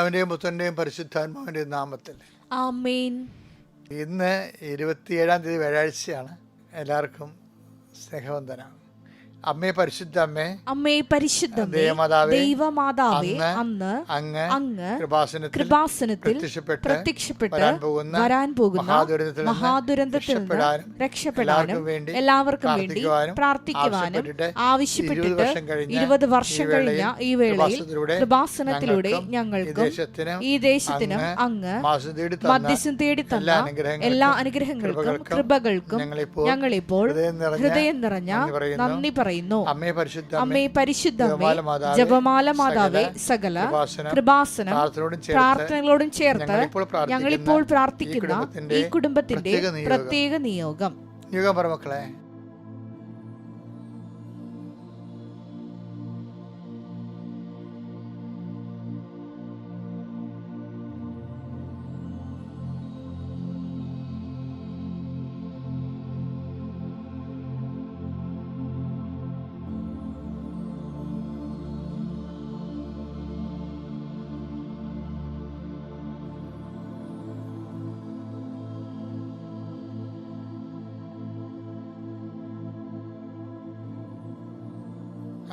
അവൻ്റെയും പുത്രൻ്റെയും പരിശുദ്ധാത്മാവിൻ്റെയും നാമത്തിൽ ആമേൻ. ഇന്ന് 27-ാം തീയതി വ്യാഴാഴ്ചയാണ്. എല്ലാവർക്കും സ്നേഹവന്ദനം. അമ്മേ പരിശുദ്ധ അമ്മേ, അമ്മേ പരിശുദ്ധമേ, ദൈവമാതാവേ, അന്ന് അങ്ങ് കൃപാസനത്തിൽ പ്രത്യക്ഷപ്പെട്ട് വരാൻ പോകുന്ന മഹാദുരന്തത്തിൽ നിന്ന് രക്ഷപ്പെടാനും എല്ലാവർക്കും വേണ്ടി പ്രാർത്ഥിക്കുവാനും ആവശ്യപ്പെട്ടിട്ട് 20 വർഷം കഴിഞ്ഞ ഈ വേളയിൽ കൃപാസനത്തിലൂടെ ഞങ്ങൾക്കും ഈ ദേശത്തിനും അങ്ങ് മധ്യസ്ഥം തേടി തന്ന എല്ലാ അനുഗ്രഹങ്ങൾക്കും കൃപകൾക്കും ഞങ്ങളിപ്പോൾ ഹൃദയം നിറഞ്ഞ നന്ദി പറയുന്നു. അമ്മേ പരിശുദ്ധമേ, ജപമാല മാതാവേ, സകല കൃപാസനം പ്രാർത്ഥനകളോടും ചേർത്ത് ഞങ്ങളിപ്പോൾ പ്രാർത്ഥിക്കുന്ന ഈ കുടുംബത്തിന്റെ പ്രത്യേക നിയോഗം. മക്കളെ,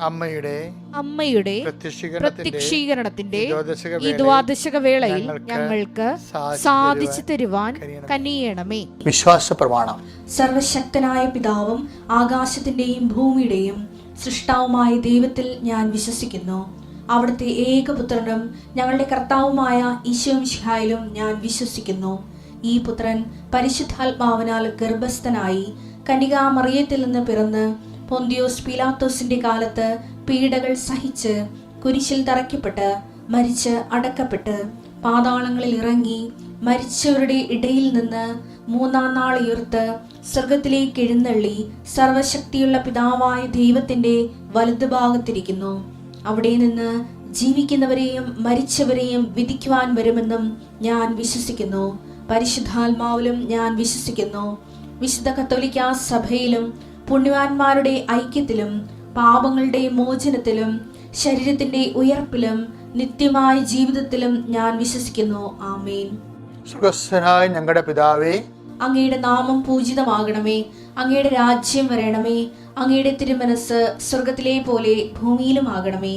അമ്മയുടെ പ്രത്യക്ഷീകരണത്തിന്റെ ഈ ദ്വാദശക വേളയിൽ ഞങ്ങൾക്ക് സാധിച്ചു തരുവാൻ കനിയണമേ. വിശ്വാസ പ്രമാണം. സർവശക്തനായ പിതാവും ആകാശത്തിന്റെയും ഭൂമിയുടെയും സൃഷ്ടാവുമായ ദൈവത്തിൽ ഞാൻ വിശ്വസിക്കുന്നു. അവിടുത്തെ ഏകപുത്രനും ഞങ്ങളുടെ കർത്താവുമായ ഈശോമിശിഹായിലും ഞാൻ വിശ്വസിക്കുന്നു. ഈ പുത്രൻ പരിശുദ്ധാത്മാവിനാൽ ഗർഭസ്ഥനായി കന്യകാമറിയത്തിൽ നിന്ന് പിറന്ന് പൊന്തിയോസ് പീലാത്തോസിന്റെ കാലത്ത് പീഡകൾ സഹിച്ച് കുരിശിൽ തറയ്ക്കപ്പെട്ട് മരിച്ച് അടക്കപ്പെട്ട് പാതാളങ്ങളിൽ ഇറങ്ങി മരിച്ചവരുടെ ഇടയിൽ നിന്ന് 3-ാം നാൾ ഉയർത്ത് സ്വർഗത്തിലേക്ക് എഴുന്നള്ളി സർവശക്തിയുള്ള പിതാവായ ദൈവത്തിന്റെ വലതുഭാഗത്തിരിക്കുന്നു. അവിടെ നിന്ന് ജീവിക്കുന്നവരെയും മരിച്ചവരെയും വിധിക്കുവാൻ വരുമെന്നും ഞാൻ വിശ്വസിക്കുന്നു. പരിശുദ്ധാത്മാവിലും ഞാൻ വിശ്വസിക്കുന്നു. വിശുദ്ധ കത്തോലിക്കാ സഭയിലും പുണ്യവാന്മാരുടെ ഐക്യത്തിലും പാപങ്ങളുടെ മോചനത്തിലും ശരീരത്തിന്റെ ഉയർപ്പിലും നിത്യമായ ജീവിതത്തിലും ഞാൻ വിശ്വസിക്കുന്നു. ആമേൻ. സ്വർഗ്ഗസ്ഥനായ ഞങ്ങളുടെ പിതാവേ, അങ്ങയുടെ നാമം പൂജിതമാകണമേ. അങ്ങയുടെ രാജ്യം വരണമേ. അങ്ങയുടെ തിരുമനസ് സ്വർഗത്തിലെ പോലെ ഭൂമിയിലും ആകണമേ.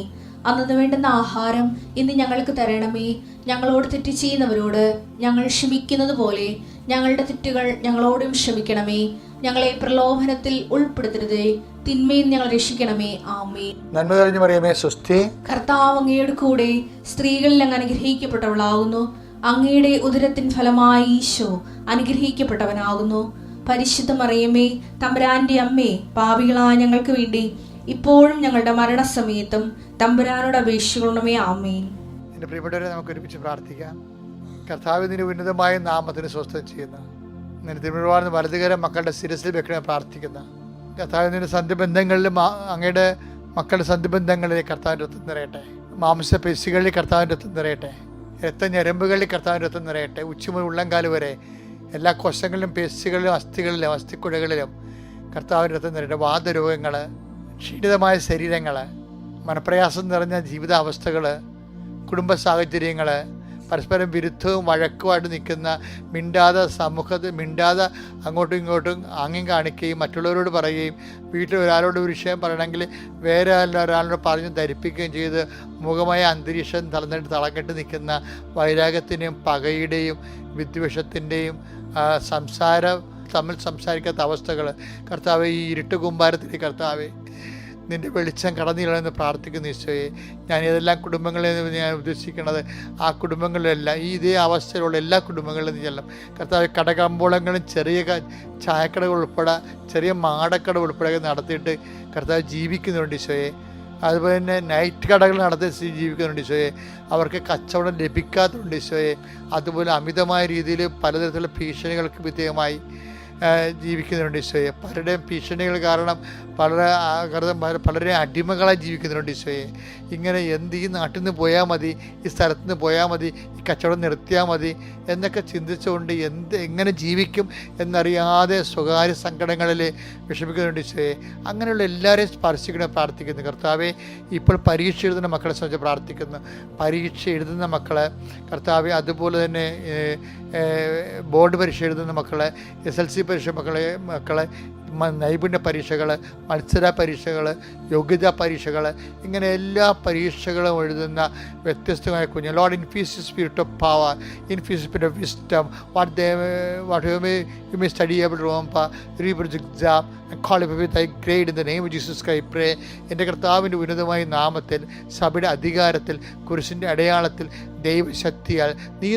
അന്നു വേണ്ടുന്ന ആഹാരം ഇന്ന് ഞങ്ങൾക്ക് തരണമേ. ഞങ്ങളോട് തെറ്റ് ചെയ്യുന്നവരോട് ഞങ്ങൾ ക്ഷമിക്കുന്നത് പോലെ ഞങ്ങളുടെ തെറ്റുകൾ ഞങ്ങളോടും ക്ഷമിക്കണമേ. ഞങ്ങളെ പ്രലോഭനത്തിൽ ഉൾപ്പെടുത്തരുതേ, തിന്മയിൽ ഞങ്ങൾ രക്ഷിക്കണമേ. ആമേൻ. നന്മ നിറഞ്ഞ മറിയമേ, സ്വസ്തി. കർത്താവ് അങ്ങയുടെ കൂടെ സ്ത്രീകളിൽ അങ്ങ് അനുഗ്രഹിക്കപ്പെട്ടവളാകുന്നു. അങ്ങയുടെ ഉദരത്തിൻ ഫലമായി ഈശോ അനുഗ്രഹിക്കപ്പെട്ടവനാകുന്നു. പരിശുദ്ധ മറിയമേ, തമ്പുരാന്റെ അമ്മേ, പാപികളായ ഞങ്ങൾക്ക് വേണ്ടി ഇപ്പോഴും ഞങ്ങളുടെ മരണസമയത്തും തമ്പുരാനോട് അപേക്ഷിക്കണമേ. ആമേൻ. എന്റെ പ്രിയപ്പെട്ടവരെ, നമുക്ക് ഒരുമിച്ച് പ്രാർത്ഥിക്കാം. കർത്താവിന്റെ ഉന്നതമായ നാമത്തിന് സ്വസ്ഥം ചെയ്യുന്ന തിരുമുഴുവാൻ വലതുകരം മക്കളുടെ ശിരസിൽ വെക്കണേ പ്രാർത്ഥിക്കുന്ന കർത്താവിന്റെ സന്ധിബന്ധങ്ങളിലും അങ്ങയുടെ മക്കളുടെ സന്ധിബന്ധങ്ങളിലെ കർത്താവിൻ്റെ രക്തം നിറയട്ടെ. മാംസപേശികളിൽ കർത്താവിൻ്റെ രക്തം നിറയട്ടെ. രക്തഞരമ്പുകളിൽ കർത്താവിൻ്റെ രക്തം നിറയട്ടെ. ഉച്ചമുതൽ ഉള്ളംകാല് വരെ എല്ലാ കോശങ്ങളിലും പേശികളിലും അസ്ഥികളിലും അസ്ഥിക്കുഴകളിലും കർത്താവിൻ്റെ രക്തം നിറയട്ടെ. വാതരോഗങ്ങൾ, ക്ഷീണിതമായ ശരീരങ്ങൾ, മനപ്രയാസം നിറഞ്ഞ ജീവിതാവസ്ഥകൾ, കുടുംബ സാഹചര്യങ്ങൾ, പരസ്പരം വിരുദ്ധവും വഴക്കുമായിട്ട് നിൽക്കുന്ന, മിണ്ടാതെ അങ്ങോട്ടും ഇങ്ങോട്ടും ആംഗ്യം കാണിക്കുകയും മറ്റുള്ളവരോട് പറയുകയും വീട്ടിൽ ഒരാളോട് ഒരു വിഷയം പറയണമെങ്കിൽ വേറെ ഒരാളോട് പറഞ്ഞ് ധരിപ്പിക്കുകയും ചെയ്ത് മുഖമായ അന്തരീക്ഷം തളക്കെട്ട് നിൽക്കുന്ന വൈരാഗ്യത്തിൻ്റെയും പകയുടെയും വിദ്വേഷത്തിൻ്റെയും തമ്മിൽ സംസാരിക്കാത്ത അവസ്ഥകൾ കർത്താവെ, ഈ ഇരുട്ട് കൂമ്പാരത്തിൽ കർത്താവെ നിൻ്റെ വെളിച്ചം കടന്നില്ലെന്ന് പ്രാർത്ഥിക്കുന്ന ഈശോയെ, ഞാൻ ഏതെല്ലാം കുടുംബങ്ങളിൽ ഞാൻ ഉദ്ദേശിക്കുന്നത് ആ കുടുംബങ്ങളിലെല്ലാം ഈ ഇതേ അവസ്ഥയിലുള്ള എല്ലാ കുടുംബങ്ങളിലും ചെല്ലാം കർത്താവ്. കടകമ്പോളങ്ങളും ചെറിയ ചായക്കടകൾ ഉൾപ്പെടെ ചെറിയ മാടക്കട ഉൾപ്പെടെ നടത്തിയിട്ട് കർത്താവ് ജീവിക്കുന്നുണ്ട് ഈശോയെ. അതുപോലെ തന്നെ നൈറ്റ് കടകൾ നടത്തി ജീവിക്കുന്നുണ്ട് ഈശോയെ. അവർക്ക് കച്ചവടം ലഭിക്കാത്തതുണ്ട് ഈശോയെ. അതുപോലെ അമിതമായ രീതിയിൽ പലതരത്തിലുള്ള ഭീഷണികൾക്ക് വിധേയമായി ജീവിക്കുന്നുണ്ട് ഈശോയെ. പലരുടെയും ഭീഷണികൾ കാരണം പലരെയും അടിമകളായി ജീവിക്കുന്നുണ്ട് ഈശോയെ. ഇങ്ങനെ ഈ നാട്ടിൽ നിന്ന് പോയാൽ മതി, ഈ സ്ഥലത്ത് നിന്ന് പോയാൽ മതി, ഈ കച്ചവടം നിർത്തിയാൽ മതി എന്നൊക്കെ ചിന്തിച്ചുകൊണ്ട് എങ്ങനെ ജീവിക്കും എന്നറിയാതെ സ്വകാര്യ സങ്കടങ്ങളിൽ വിഷമിക്കുന്നുണ്ട് ഈശോയെ. അങ്ങനെയുള്ള എല്ലാവരെയും സ്പർശിക്കണം പ്രാർത്ഥിക്കുന്നു. കർത്താവെ, ഇപ്പോൾ പരീക്ഷ എഴുതുന്ന മക്കളെ സംബന്ധിച്ച് പ്രാർത്ഥിക്കുന്നു. പരീക്ഷ എഴുതുന്ന മക്കളെ കർത്താവെ, അതുപോലെ തന്നെ ബോർഡ് പരീക്ഷ എഴുതുന്ന മക്കളെ, SLC പരീക്ഷ മക്കളെ നൈപുണ്യ പരീക്ഷകൾ, മത്സര പരീക്ഷകൾ, യോഗ്യതാ പരീക്ഷകൾ, ഇങ്ങനെ എല്ലാ പരീക്ഷകളും എഴുതുന്ന വ്യത്യസ്തമായ കുഞ്ഞ്. Lord, infuse spirit of power, infuse spirit of wisdom, what you may study able റോംപ റീപ്രൊജ് exam qualify with I grade in the name of Jesus Christ pray. എൻ്റെ കർത്താവിൻ്റെ ഉന്നതമായ നാമത്തിൽ, സഭയുടെ അധികാരത്തിൽ, കുരിശിൻ്റെ അടയാളത്തിൽ, ദൈവശക്തിയാൽ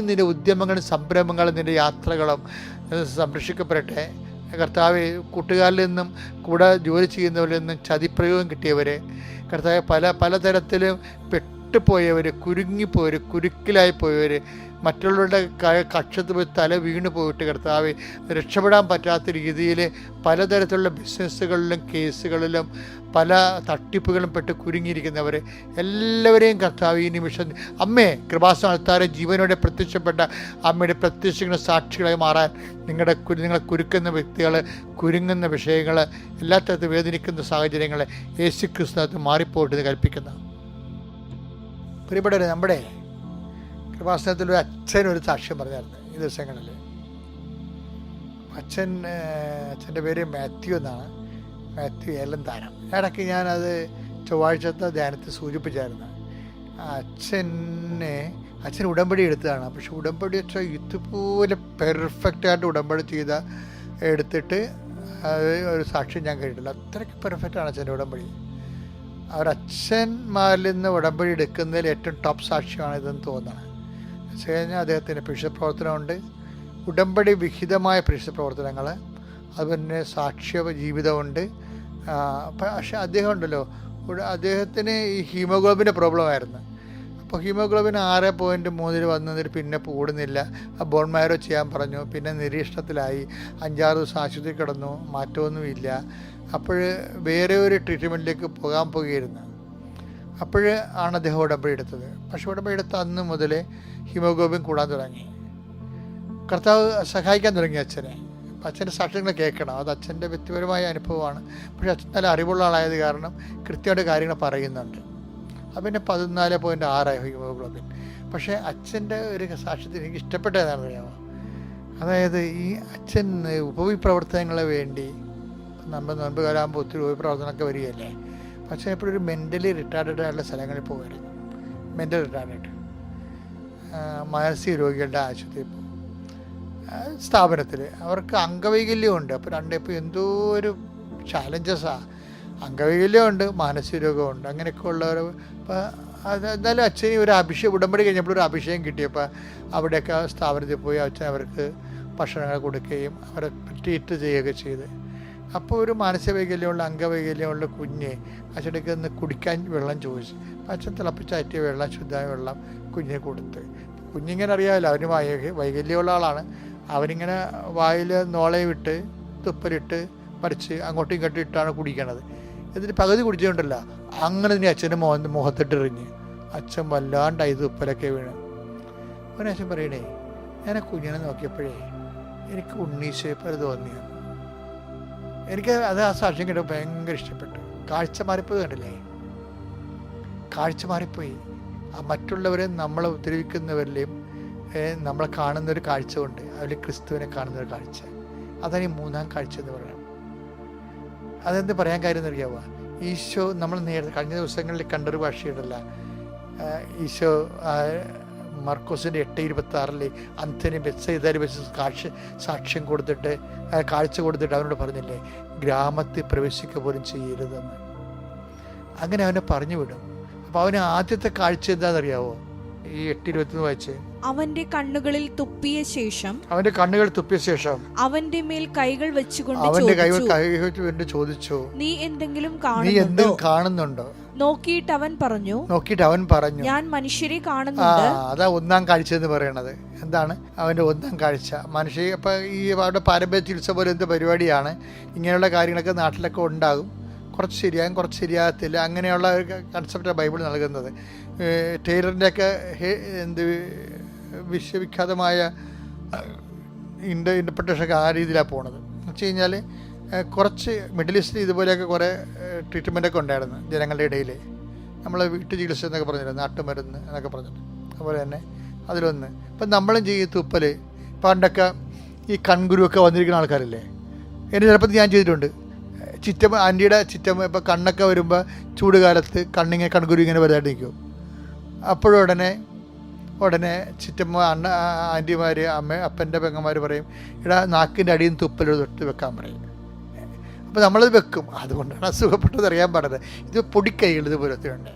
നിന്റെ ഉദ്യമങ്ങളും സംരംഭങ്ങളും നിൻ്റെ യാത്രകളും സംരക്ഷിക്കപ്പെടട്ടെ. കർത്താവ്, കൂട്ടുകാരിൽ നിന്നും കൂടെ ജോലി ചെയ്യുന്നവരിൽ നിന്നും ചതിപ്രയോഗം കിട്ടിയവരെ, കർത്താവ് പലതരത്തിലും പെട്ടുപോയവർ, കുരുങ്ങിപ്പോയവർ, കുരുക്കിലായി പോയവർ, മറ്റുള്ളവരുടെ കക്ഷത്ത് പോയി തല വീണ് പോയിട്ട് കർത്താവ് രക്ഷപ്പെടാൻ പറ്റാത്ത രീതിയിൽ പലതരത്തിലുള്ള ബിസിനസ്സുകളിലും കേസുകളിലും പല തട്ടിപ്പുകളും പെട്ട് കുരുങ്ങിയിരിക്കുന്നവർ എല്ലാവരെയും കർത്താവ് ഈ നിമിഷം അമ്മേ കൃപാസനത്താരെ ജീവനോടെ പ്രത്യക്ഷപ്പെട്ട അമ്മയുടെ പ്രത്യക്ഷങ്ങളുടെ സാക്ഷികളായി മാറാൻ നിങ്ങളെ കുരുക്കുന്ന വ്യക്തികൾ, കുരുങ്ങുന്ന വിഷയങ്ങൾ, എല്ലാ തരത്തിൽ വേദനിക്കുന്ന സാഹചര്യങ്ങൾ യേശുക്രിസ്തുവിനകത്ത് മാറിപ്പോയിട്ട് കൽപ്പിക്കുന്നു. പ്രിയപ്പെട്ടവരെ, നമ്മുടെ കൃപാസനത്തിൽ ഒരു അച്ഛൻ ഒരു സാക്ഷ്യം പറഞ്ഞായിരുന്നു ഈ ദിവസങ്ങളിൽ. അച്ഛൻ്റെ പേര് മാത്യു എന്നാണ്, മാത്യു ഏലന്താനം. ഇടയ്ക്ക് ഞാനത് ചൊവ്വാഴ്ചത്തെ ധ്യാനത്തിൽ സൂചിപ്പിച്ചായിരുന്നു. അച്ഛൻ ഉടമ്പടി എടുത്തതാണ്. പക്ഷെ ഉടമ്പടി വെച്ചാൽ ഇതുപോലെ പെർഫെക്റ്റായിട്ട് ഉടമ്പടി എടുത്തിട്ട് അത് ഒരു സാക്ഷ്യം ഞാൻ കേട്ടില്ല. അത്രയ്ക്ക് പെർഫെക്റ്റാണ് അച്ഛൻ്റെ ഉടമ്പടി. അവരച്ഛന്മാരിൽ നിന്ന് ഉടമ്പടി എടുക്കുന്നതിൽ ഏറ്റവും ടോപ്പ് സാക്ഷ്യമാണ് ഇതെന്ന് തോന്നുന്നത്. വെച്ച് കഴിഞ്ഞാൽ അദ്ദേഹത്തിന് പ്രേക്ഷിത പ്രവർത്തനമുണ്ട്, ഉടമ്പടി വിഹിതമായ പ്രേക്ഷിത പ്രവർത്തനങ്ങൾ, അതുപോലെ സാക്ഷ്യ ജീവിതമുണ്ട്. പക്ഷേ അദ്ദേഹം ഉണ്ടല്ലോ, അദ്ദേഹത്തിന് ഈ ഹീമോഗ്ലോബിൻ്റെ പ്രോബ്ലം ആയിരുന്നു. അപ്പോൾ ഹീമോഗ്ലോബിൻ 6.3 വന്നതിൽ പിന്നെ കൂടുന്നില്ല. ബോൺ മാരോ ചെയ്യാൻ പറഞ്ഞു. പിന്നെ നിരീക്ഷണത്തിലായി, 5-6 ദിവസം ആശുപത്രി കിടന്നു, മാറ്റമൊന്നുമില്ല. അപ്പോൾ വേറെ ഒരു ട്രീറ്റ്മെൻറ്റിലേക്ക് പോകുകയായിരുന്നു. ആണ് അദ്ദേഹം ഉടമ്പടി എടുത്തത്. പക്ഷേ ഉടമ്പടി എടുത്ത അന്ന് മുതൽ ഹീമോഗ്ലോബിൻ കൂടാൻ തുടങ്ങി. കർത്താവ് സഹായിക്കാൻ തുടങ്ങി അച്ഛനെ. അച്ഛൻ്റെ സാക്ഷ്യങ്ങൾ കേൾക്കണം, അത് അച്ഛൻ്റെ വ്യക്തിപരമായ അനുഭവമാണ്. പക്ഷേ അച്ഛൻ നല്ല അറിവുള്ള ആളായത് കാരണം കൃത്യമായിട്ട് കാര്യങ്ങൾ പറയുന്നുണ്ട്. അപ്പം പിന്നെ 14.6 ഹീമോഗ്ലോബിൻ. പക്ഷേ അച്ഛൻ്റെ ഒരു സാക്ഷ്യത്തിൽ എനിക്ക് ഇഷ്ടപ്പെട്ടതെന്നാണ് അറിയാമോ, അതായത് ഈ അച്ഛൻ ഉപവിപ്രവർത്തനങ്ങളെ വേണ്ടി നമ്മൾ നോമ്പ് കാലാകുമ്പോൾ ഒത്തിരി ഉപവിപ്രവർത്തനമൊക്കെ വരികയല്ലേ. പക്ഷേ എപ്പോഴും ഒരു മെൻ്റലി റിട്ടാർഡഡ് ആയിട്ടുള്ള സ്ഥലങ്ങളിൽ പോകുമായിരുന്നു. മെൻ്റൽ റിട്ടാർഡഡ് മാനസിക രോഗികളുടെ ആശുപത്രിയിൽ പോകും, സ്ഥാപനത്തിൽ. അവർക്ക് അംഗവൈകല്യമുണ്ട്. അപ്പോൾ ഇപ്പോൾ എന്തോ ഒരു ചാലഞ്ചസാണ്. അംഗവൈകല്യമുണ്ട്, മാനസിക രോഗമുണ്ട്, അങ്ങനെയൊക്കെ ഉള്ളവർ. അപ്പോൾ എന്നാലും അച്ഛന് ഒരു ഉടമ്പടി കഴിഞ്ഞപ്പോൾ ഒരു അഭിഷേകം കിട്ടിയപ്പോൾ അവിടെയൊക്കെ സ്ഥാപനത്തിൽ പോയി അച്ഛൻ അവർക്ക് ഭക്ഷണങ്ങൾ കൊടുക്കുകയും അവരെ ട്രീറ്റ് ചെയ്യുകയൊക്കെ ചെയ്ത്. അപ്പോൾ ഒരു മാനസിക വൈകല്യമുള്ള, അംഗവൈകല്യമുള്ള കുഞ്ഞ് അച്ഛനക്ക് ഒന്ന് കുടിക്കാൻ വെള്ളം ചോദിച്ചു. അപ്പം അച്ഛൻ തിളപ്പിച്ചാറ്റിയ വെള്ളം, ശുദ്ധമായ വെള്ളം കുഞ്ഞിനെ കൊടുത്ത്. കുഞ്ഞിങ്ങനെ അറിയാമല്ലോ, അവന് വൈകല്യമുള്ള ആളാണ്. അവനിങ്ങനെ വായിൽ നോളയും ഇട്ട് തുപ്പലിട്ട് മറിച്ച് അങ്ങോട്ടും ഇങ്ങോട്ടും ഇട്ടാണ് കുടിക്കണത്. എന്നിട്ട് പകുതി കുടിച്ചുകൊണ്ടല്ല, അങ്ങനെ തന്നെ അച്ഛൻ്റെ മുഖത്തിട്ടെറിഞ്ഞ് അച്ഛൻ വല്ലാണ്ടായി തുപ്പലൊക്കെ വീണ്. ഒരു അച്ഛൻ പറയണേ, ഞാൻ ആ കുഞ്ഞിനെ നോക്കിയപ്പോഴേ എനിക്ക് ഉണ്ണീശോയെ പോലെ തോന്നിയത്. എനിക്ക് അത് ആ സാക്ഷ്യം കേട്ടപ്പോൾ ഭയങ്കര ഇഷ്ടപ്പെട്ടു. കാഴ്ച മാറിപ്പോയി, കണ്ടില്ലേ, കാഴ്ച മാറിപ്പോയി. ആ മറ്റുള്ളവരെ നമ്മളെ ഉപദ്രവിക്കുന്നവരിലെയും നമ്മളെ കാണുന്നൊരു കാഴ്ച കൊണ്ട് അതിൽ ക്രിസ്തുവിനെ കാണുന്നൊരു കാഴ്ച. അതാണ് ഈ 3-ാം കാഴ്ച എന്ന് പറയുന്നത്. അതെന്ത് പറയാൻ കാര്യം എന്നറിയാവുക, ഈശോ നമ്മൾ കഴിഞ്ഞ ദിവസങ്ങളിൽ കണ്ടൊരു ഭാഷയുണ്ടല്ല, ഈശോ മർക്കോസിൻ്റെ 8:26 അന്ത്യന് ബെത്സയിദയിൽ വെച്ച് സാക്ഷ്യം കൊടുത്തിട്ട്, കാഴ്ച കൊടുത്തിട്ട് അവനോട് പറഞ്ഞില്ലേ, ഗ്രാമത്തിൽ പ്രവേശിക്കുക പോലും ചെയ്യരുതെന്ന്. അങ്ങനെ അവനെ പറഞ്ഞു വിടും. അപ്പോൾ അവന് ആദ്യത്തെ കാഴ്ച എന്താണെന്നറിയാവോ? ഈ 8:21 വായിച്ച്, അവന്റെ കണ്ണുകളിൽ തുപ്പിയ ശേഷം അവന്റെ മേൽ കൈകൾ വെച്ചുകൊണ്ട് ചോദിച്ചു, നീ എന്തെങ്കിലും കാണുന്നുണ്ടോ? നോക്കിയിട്ട് അവൻ പറഞ്ഞു, ഞാൻ മനുഷ്യരെ കാണുന്നുണ്ട്. അതാ ഒന്നാം കാഴ്ച എന്ന് പറയണത്. എന്താണ് അവന്റെ ഒന്നാം കാഴ്ച? മനുഷ്യ ഇപ്പൊ ഈ അവിടെ പാരമ്പര്യ ചികിത്സ പോലെ എന്ത് പരിപാടിയാണ്. ഇങ്ങനെയുള്ള കാര്യങ്ങളൊക്കെ നാട്ടിലൊക്കെ ഉണ്ടാകും. കുറച്ച് ശരിയാകും, കുറച്ച് ശരിയാകത്തില്ല. അങ്ങനെയുള്ള ഒരു കൺസെപ്റ്റാണ് ബൈബിൾ നൽകുന്നത്. ടൈലറിൻ്റെയൊക്കെ വിശ്വവിഖ്യാതമായ ഇൻ്റർപ്രിട്ടേഷനൊക്കെ ആ രീതിയിലാണ് പോണത്. എന്ന് വെച്ച് കഴിഞ്ഞാൽ കുറച്ച് മിഡിൽ ഈസ്റ്റിൽ ഇതുപോലെയൊക്കെ കുറേ ട്രീറ്റ്മെൻറ്റൊക്കെ ഉണ്ടായിരുന്നു ജനങ്ങളുടെ ഇടയിൽ. നമ്മൾ വീട്ടു ചികിത്സ എന്നൊക്കെ പറഞ്ഞിരുന്നു, നാട്ടുമരുന്ന് എന്നൊക്കെ പറഞ്ഞിട്ട്. അതുപോലെ തന്നെ അതിലൊന്ന് ഇപ്പം നമ്മളും ചെയ്യും തുപ്പൽ. പണ്ടൊക്കെ ഈ കൺകുരുവൊക്കെ വന്നിരിക്കുന്ന ആൾക്കാരില്ലേ, എൻ്റെ ചിലപ്പോൾ ഞാൻ ചെയ്തിട്ടുണ്ട്. ആൻറ്റിയുടെ ചിറ്റമ്മ ഇപ്പോൾ കണ്ണൊക്കെ വരുമ്പോൾ ചൂട് കാലത്ത് കണ്ണിങ്ങനെ കൺകുരു ഇങ്ങനെ വലുതായിട്ട് നിൽക്കും. അപ്പോഴും ഉടനെ ചിറ്റമ്മ ആൻറ്റിമാർ അപ്പൻ്റെ പെങ്ങന്മാർ പറയും, ഇവിടെ നാക്കിൻ്റെ അടിയിൽ നിന്ന് തുപ്പൽ തൊട്ട് വെക്കാൻ പറയും. അപ്പോൾ നമ്മളത് വെക്കും. അതുകൊണ്ടാണ് അസുഖപ്പെട്ടത് അറിയാൻ പാടില്ല. ഇത് പൊടിക്കൈകൾ ഇതുപോലത്തെ ഉണ്ട്.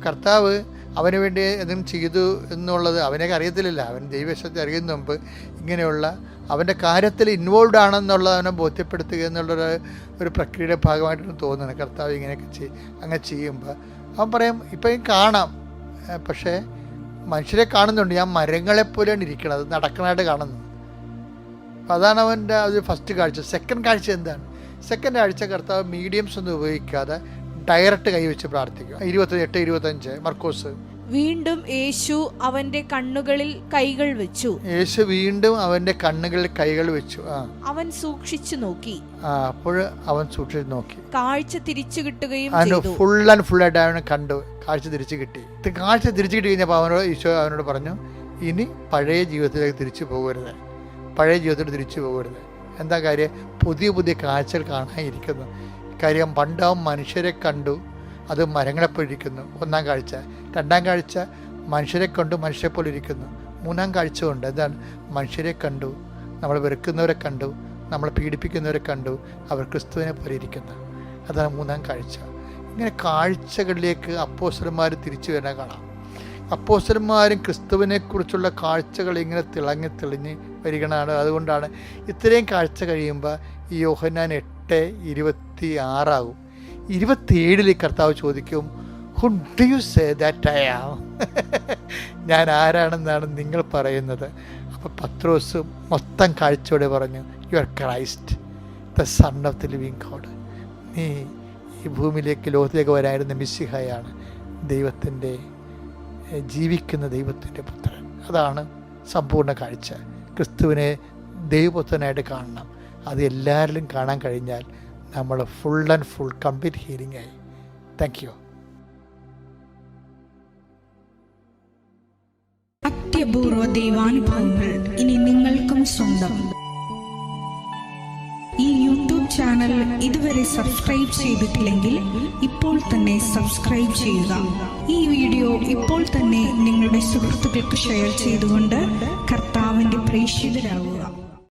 കർത്താവ് അവന് വേണ്ടി എന്തെങ്കിലും ചെയ്തു എന്നുള്ളത് അവനൊക്കെ അറിയത്തില്ല. അവൻ ദൈവശക്തി അറിയുന്ന മുമ്പ് ഇങ്ങനെയുള്ള അവൻ്റെ കാര്യത്തിൽ ഇൻവോൾവ് ആണെന്നുള്ളത് അവനെ ബോധ്യപ്പെടുത്തുക എന്നുള്ളൊരു പ്രക്രിയയുടെ ഭാഗമായിട്ടാണ് തോന്നുന്നത്. കർത്താവ് ഇങ്ങനെയൊക്കെ അങ്ങനെ ചെയ്യുമ്പോൾ അവൻ പറയും, ഇപ്പം കാണാം, പക്ഷേ മനുഷ്യരെ കാണുന്നുണ്ട്, ഞാൻ മരങ്ങളെപ്പോലെയാണ് ഇരിക്കുന്നത്, നടക്കണമായിട്ട് കാണുന്നത്. അപ്പം അതാണ് അവൻ്റെ ഒരു ഫസ്റ്റ് കാഴ്ച. സെക്കൻഡ് കാഴ്ച എന്താണ്? സെക്കൻഡ് കാഴ്ച കർത്താവ് മീഡിയംസ് ഒന്നും ഉപയോഗിക്കാതെ ഡയറക്റ്റ് കൈവച്ച് പ്രാർത്ഥിക്കുക. 28-25 മർക്കോസ്. വീണ്ടും യേശു അവന്റെ കണ്ണുകളിൽ കൈകൾ വെച്ചു. അവൻ സൂക്ഷിച്ചു നോക്കി. അപ്പോൾ അവൻ സൂക്ഷിച്ചു നോക്കി, കാഴ്ച തിരിച്ചു കിട്ടുകയും ഫുൾ ആൻഡ് ഫുൾ ആയിട്ട് അവനെ കണ്ടു. കാഴ്ച തിരിച്ചു കിട്ടി. കാഴ്ച തിരിച്ചു കിട്ടി കഴിഞ്ഞപ്പോൾ ഈശോ അവനോട് പറഞ്ഞു, ഇനി പഴയ ജീവിതത്തിലേക്ക് തിരിച്ചു പോകരുത്. എന്താ കാര്യം? പുതിയ പുതിയ കാഴ്ചകൾ കാണാനിരിക്കുന്നു. കാര്യം പണ്ട് അവൻ മനുഷ്യരെ കണ്ടു, അത് മരങ്ങളെപ്പോലിരിക്കുന്നു. ഒന്നാം കാഴ്ച. രണ്ടാം കാഴ്ച മനുഷ്യരെ കണ്ടു, മനുഷ്യരെപ്പോലെ ഇരിക്കുന്നു. മൂന്നാം കാഴ്ച കൊണ്ട് എന്താണ്? മനുഷ്യരെ കണ്ടു, നമ്മൾ വെറുക്കുന്നവരെ കണ്ടു, നമ്മളെ പീഡിപ്പിക്കുന്നവരെ കണ്ടു, അവർ ക്രിസ്തുവിനെ പോലെ ഇരിക്കുന്നു. അതാണ് മൂന്നാം കാഴ്ച. ഇങ്ങനെ കാഴ്ചകളിലേക്ക് അപ്പോസ്തലന്മാർ തിരിച്ചു വരാൻ കാണാം. അപ്പോസ്തലന്മാരും ക്രിസ്തുവിനെക്കുറിച്ചുള്ള കാഴ്ചകൾ ഇങ്ങനെ തെളിഞ്ഞ് വരികയാണ്. അതുകൊണ്ടാണ് ഇത്രയും കാഴ്ച കഴിയുമ്പോൾ ഈ യോഹന്നാൻ 8:26 27 കർത്താവ് ചോദിക്കും, who do you say that I am? ഞാൻ ആരാണെന്നാണ് നിങ്ങൾ പറയുന്നത്? അപ്പോൾ പത്രോസ് മൊത്തം കാഴ്ചയോടെ പറഞ്ഞു, you are Christ, the son of the living God. നീ ഈ ഭൂമിയിലേക്ക് ലോകത്തിലേക്ക് വരായിരുന്ന മിശിഹായാണ്, ദൈവത്തിൻ്റെ ജീവിക്കുന്ന ദൈവത്തിൻ്റെ പുത്രൻ. അതാണ് സമ്പൂർണ്ണ കാഴ്ച. ക്രിസ്തുവിനെ ദൈവപുത്രനായിട്ട് കാണണം. അത് എല്ലാവരിലും കാണാൻ കഴിഞ്ഞാൽ നമ്മൾ full and full complete healing ആയി. Thank you. അത്യപൂർവ ദൈവാനുഭവങ്ങൾ ഇനി നിങ്ങൾക്കും സ്വന്തം. ഈ യൂട്യൂബ് ചാനൽ ഇതുവരെ സബ്സ്ക്രൈബ് ചെയ്തിട്ടില്ലെങ്കിൽ ഇപ്പോൾ തന്നെ സബ്സ്ക്രൈബ് ചെയ്യുക. ഈ വീഡിയോ ഇപ്പോൾ തന്നെ നിങ്ങളുടെ സുഹൃത്തുക്കൾക്ക് ഷെയർ ചെയ്തുകൊണ്ട് കർത്താവിൻ്റെ പ്രേക്ഷിതരാകുക.